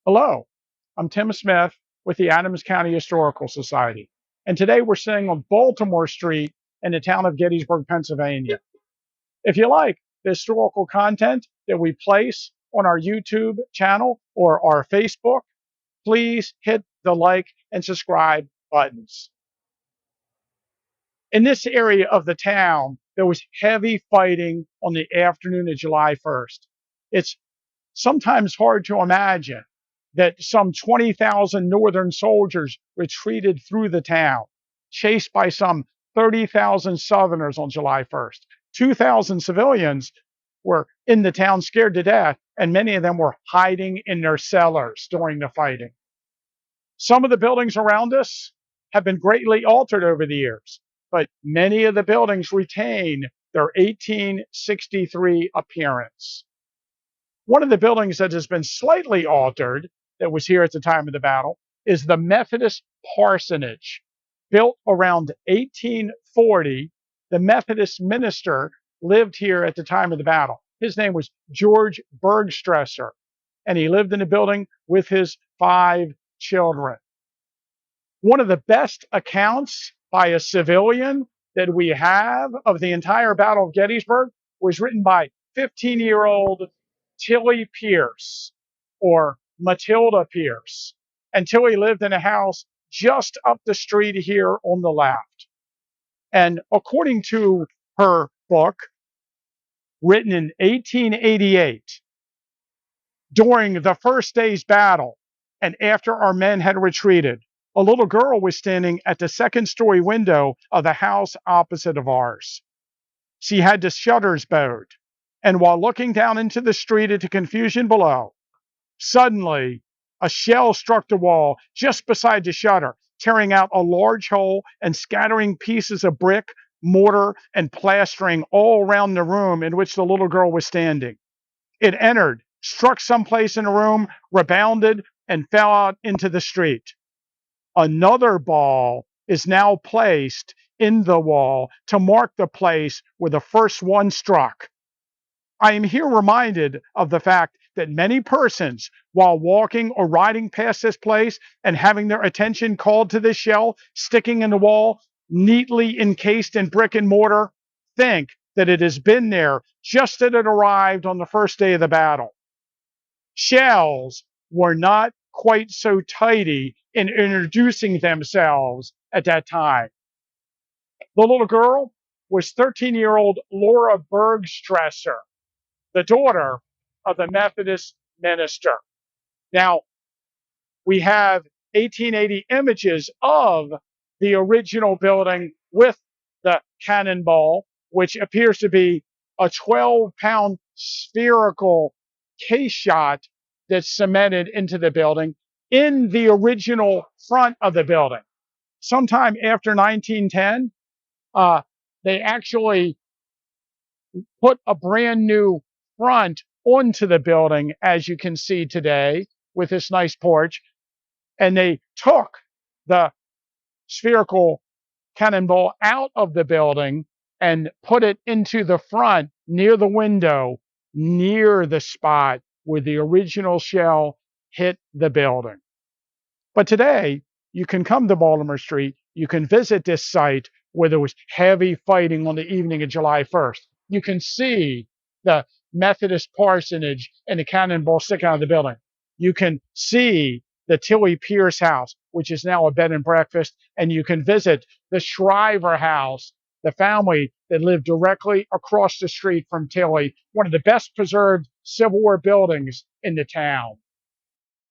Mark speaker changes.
Speaker 1: Hello, I'm Tim Smith with the Adams County Historical Society, and today we're sitting on Baltimore Street in the town of Gettysburg, Pennsylvania. If you like the historical content that we place on our YouTube channel or our Facebook, please hit the like and subscribe buttons. In this area of the town, there was heavy fighting on the afternoon of July 1st. It's sometimes hard to imagine that some 20,000 Northern soldiers retreated through the town, chased by some 30,000 Southerners on July 1st. 2,000 civilians were in the town scared to death, and many of them were hiding in their cellars during the fighting. Some of the buildings around us have been greatly altered over the years, but many of the buildings retain their 1863 appearance. One of the buildings that has been slightly altered, that was here at the time of the battle, is the Methodist Parsonage. Built around 1840, the Methodist minister lived here at the time of the battle. His name was George Bergstresser, and he lived in the building with his 5 children. One of the best accounts by a civilian that we have of the entire Battle of Gettysburg was written by 15-year-old Tilly Pierce, or Matilda Pierce. And Tilly lived in a house just up the street here on the left. And according to her book, written in 1888, during the first day's battle, and after our men had retreated, a little girl was standing at the second-story window of the house opposite of ours. She had the shutters bowed, and while looking down into the street at the confusion below, suddenly a shell struck the wall just beside the shutter, tearing out a large hole and scattering pieces of brick, mortar, and plastering all around the room in which the little girl was standing. It entered, struck someplace in the room, rebounded, and fell out into the street. Another ball is now placed in the wall to mark the place where the first one struck. I am here reminded of the fact that many persons, while walking or riding past this place and having their attention called to this shell sticking in the wall, neatly encased in brick and mortar, think that it has been there just as it arrived on the first day of the battle. Shells were not quite so tidy in introducing themselves at that time. The little girl was 13-year-old Laura Bergstresser, the daughter of the Methodist minister. Now, we have 1880 images of the original building with the cannonball, which appears to be a 12-pound spherical case shot that's cemented into the building in the original front of the building. Sometime after 1910, they actually put a brand new front onto the building, as you can see today, with this nice porch. And they took the spherical cannonball out of the building and put it into the front near the window, near the spot where the original shell hit the building. But today, you can come to Baltimore Street, you can visit this site where there was heavy fighting on the evening of July 1st. You can see the Methodist Parsonage and the cannonball sticking out of the building. You can see the Tilly Pierce house, which is now a bed and breakfast, and you can visit the Shriver house, the family that lived directly across the street from Tilly, one of the best preserved Civil War buildings in the town.